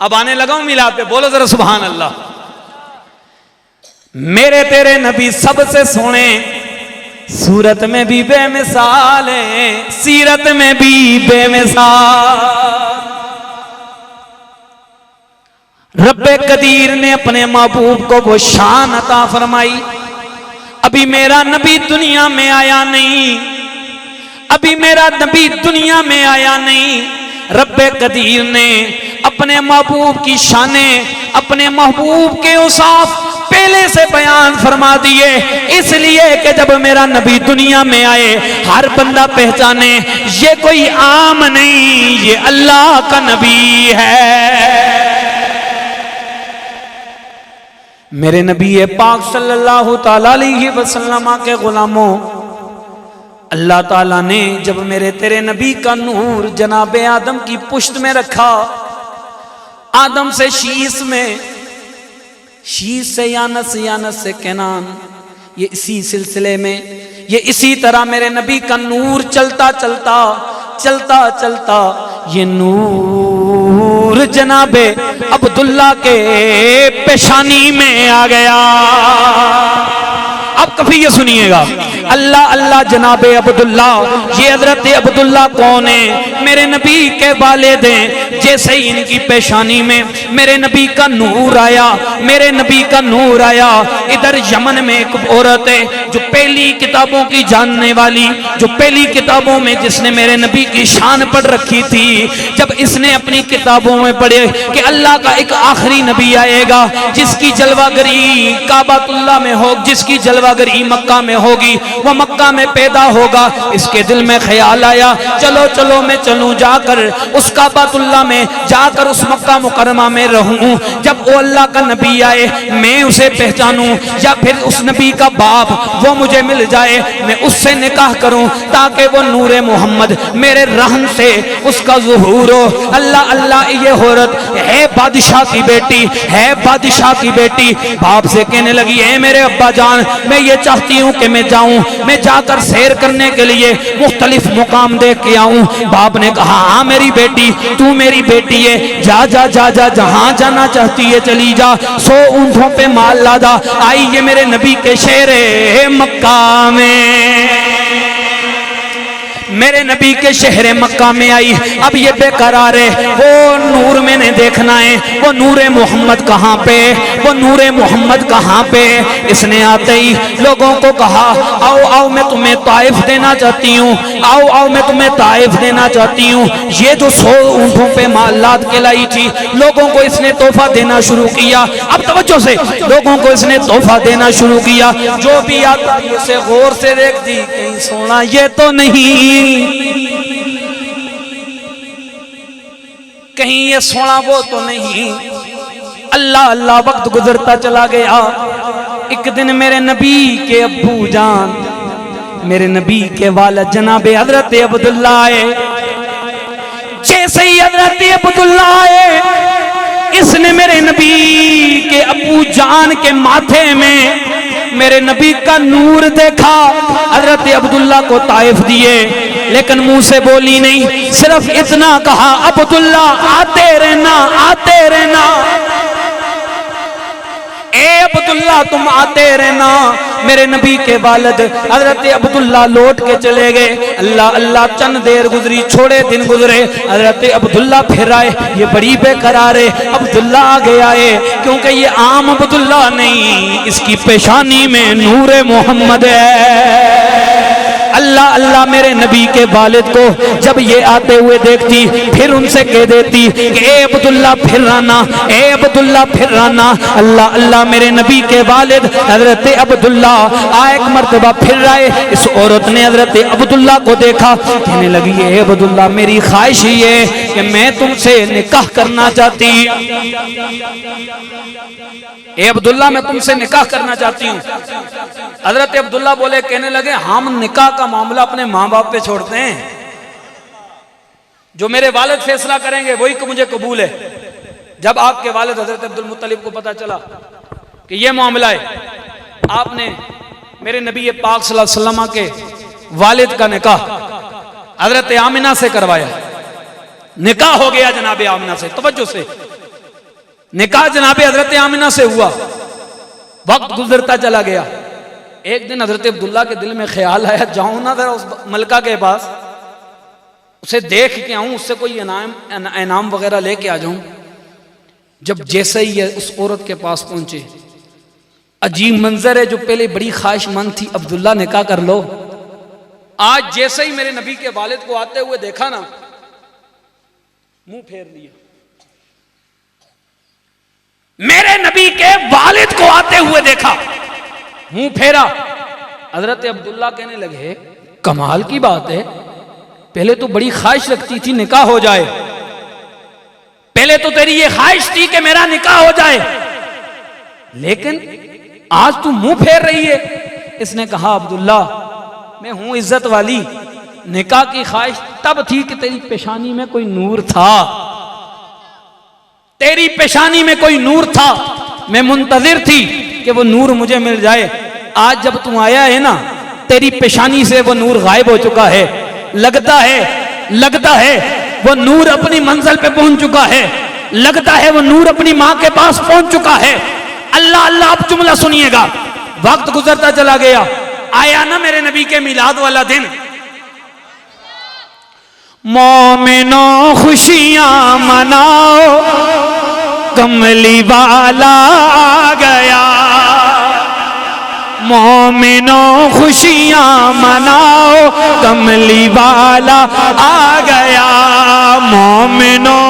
अब आने लगा हूं मिलाद पे, बोलो जरा सुभान अल्लाह। मेरे तेरे नबी सबसे सोने, सूरत में भी बेमिसाल है, सीरत में भी बेमिसाल। रब्बे कदीर ने अपने महबूब को वो शान अता फरमाई। अभी मेरा नबी दुनिया में आया नहीं, अभी मेरा नबी दुनिया में आया नहीं। रब्बे कदीर ने अपने महबूब की शाने, अपने महबूब के औसाफ पहले से बयान फरमा दिए, इसलिए कि जब मेरा नबी दुनिया में आए हर बंदा पहचाने ये कोई आम नहीं, ये अल्लाह का नबी है। मेरे नबी पाक सल्लल्लाहु ताला अलैहि वसल्लम के गुलामों, अल्लाह ताला ने जब मेरे तेरे नबी का नूर जनाब आदम की पुश्त में रखा, आदम से शीश में, शीश से यानस, यानस से केनान, ये इसी सिलसिले में, ये इसी तरह मेरे नबी का नूर चलता चलता चलता चलता ये नूर जनाबे अब्दुल्ला के पेशानी में आ गया। अब कभी ये सुनिएगा, अल्लाह अल्लाह जनाबे अब्दुल्ला, ये हजरत अब्दुल्ला कौन है? मेरे नबी के वालिद हैं। जैसे ही इनकी पेशानी में मेरे नबी का नूर आया, मेरे नबी का नूर आया, इधर यमन में एक औरत है जो पहली किताबों की जानने वाली, जो पहली किताबों में जिसने मेरे नबी की शान पढ़ रखी थी, जब इसने अपनी किताबों में पढ़े कि अल्लाह का एक आखिरी नबी आएगा जिसकी जलवागरी काबातुल्लाह में हो, जिसकी जलवागरी मक्का में होगी, वह मक्का में पैदा होगा, इसके दिल में ख्याल आया चलो चलो मैं चलूं जाकर उस काबातुल्लाह में, जाकर उस मक्का मुकरमा में रहूं। जब वो अल्लाह का नबी आए मैं उसे पहचानूं, या फिर उस नबी का बाप वो मुझे मिल जाए, मैं उससे निकाह करूं ताकि वो नूरे मोहम्मद मेरे रहन से उसका ज़ुहूर हो। अल्लाह अल्लाह, ये औरत है बादशाह की बेटी, है बादशाह की बेटी। बाप से कहने लगी, है मेरे अब्बा जान, मैं ये चाहती हूँ कि मैं जाऊं, मैं जाकर सैर करने के लिए मुख्तलिफ मुकाम देख के आऊं। बाप ने कहा, हाँ मेरी बेटी, तू मेरी बेटी है, जा जा जा जा, जहां जाना चाहती है चली जा, 100 ऊंटों पे माल लादा। आई ये मेरे नबी के शहर मक्का में, मेरे नबी के शहर मक्का में आई। अब ये बेकरार है, वो नूर मैंने देखना है, वो नूरे मोहम्मद कहाँ पे, वो नूरे मोहम्मद कहाँ पे। इसने आते ही लोगों को कहा, आओ आओ मैं तुम्हें ताइफ देना चाहती हूँ, आओ आओ मैं तुम्हें ताइफ देना चाहती हूँ। ये जो 100 ऊंटों पे माल लाद के लाई थी, लोगों को इसने तोहफा देना शुरू किया। अब तवज्जो से, लोगों को इसने तोहफा देना शुरू किया। जो भी आता उसे गौर से देखती, कहीं सोना ये तो नहीं, कहीं ये सोना वो तो नहीं। अल्लाह अल्लाह वक्त गुजरता चला गया। एक दिन मेरे नबी के अब्बू जान, मेरे नबी के वालिद जनाबे हजरत अब्दुल्ला आए। जैसे ही हजरत अब्दुल्ला आए, इसने मेरे नबी के अब्बू जान के माथे में मेरे नबी का नूर देखा। हजरत अब्दुल्ला को ताइफ दिए, लेकिन मुंह से बोली नहीं, सिर्फ इतना कहा, अब्दुल्ला आते रहना, आते रहना, ए अब्दुल्ला तुम आते रहना। मेरे नबी के वालिद हजरत अब्दुल्ला लौट के चले गए। अल्लाह अल्लाह, चंद देर गुजरी, छोड़े दिन गुजरे, हजरत अब्दुल्ला फिर आए। ये बड़ी बेकरार है, अब्दुल्ला आ गया है, क्योंकि ये आम अब्दुल्ला नहीं, इसकी पेशानी में नूरे मोहम्मद है। अल्लाह अल्लाह, मेरे नबी के वालिद को जब ये आते हुए देखती, फिर उनसे कह देती कि ए अब्दुल्ला फिर आना, ए अब्दुल्ला फिर आना। अल्लाह अल्लाह, मेरे नबी के वालिद हजरत अब्दुल्ला एक मर्तबा फिर आए। इस औरत ने हजरत अब्दुल्ला को देखा, कहने लगी, ए अब्दुल्ला मेरी ख्वाहिश ही है कि मैं तुमसे निकाह करना चाहती, ए अब्दुल्ला मैं तुमसे निकाह करना चाहती हूँ। हजरत अब्दुल्ला बोले, कहने लगे, हम निकाह का मामला अपने माँ बाप पे छोड़ते हैं, जो मेरे वालिद फैसला करेंगे वही को मुझे कबूल है। जब आपके वालिद हजरत अब्दुल मुत्तलिब को पता चला कि ये मामला है, आपने मेरे नबी पाक सल्लल्लाहु अलैहि वसल्लम के वालिद का निकाह हजरत आमिना से करवाया। निकाह हो गया जनाब आमिना से। तवज्जो से, निकाह जनाबे हजरत आमिना से हुआ। वक्त गुजरता चला गया। एक दिन हजरत अब्दुल्ला के दिल में ख्याल आया, जाऊं ना जरा उस मलका के पास, उसे देख के आऊं, उससे कोई इनाम वगैरह लेके आ जाऊं। जब जैसे ही ये उस औरत के पास पहुंचे, अजीब मंजर है। जो पहले बड़ी ख्वाहिशमंद थी, अब्दुल्ला निकाह कर लो, आज जैसे ही मेरे नबी के वालिद को आते हुए देखा ना, मुंह फेर लिया। मेरे नबी के वालिद को आते हुए देखा, मुंह फेरा। हजरत अब्दुल्ला कहने लगे, कमाल की बात है, पहले तो बड़ी ख्वाहिश रखती थी निकाह हो जाए, पहले तो तेरी ये ख्वाहिश थी कि मेरा निकाह हो जाए, लेकिन आज तू मुंह फेर रही है। इसने कहा, अब्दुल्ला मैं हूं इज्जत वाली, निकाह की ख्वाहिश तब थी कि तेरी पेशानी में कोई नूर था, तेरी पेशानी में कोई नूर था, मैं मुंतजिर थी कि वो नूर मुझे मिल जाए। आज जब तू आया है ना, तेरी पेशानी से वो नूर गायब हो चुका है। लगता है वो नूर अपनी मंजिल पे पहुंच चुका है, लगता है वो नूर अपनी मां के पास पहुंच चुका है। अल्लाह अल्लाह, आप जुमला सुनिएगा। वक्त गुजरता चला गया। आया ना मेरे नबी के मिलाद वाला दिन। मोमिनों खुशियां मनाओ, कमली वाला आ गया। मोमिनों खुशियां मनाओ, कमली वाला आ गया। मोमिनों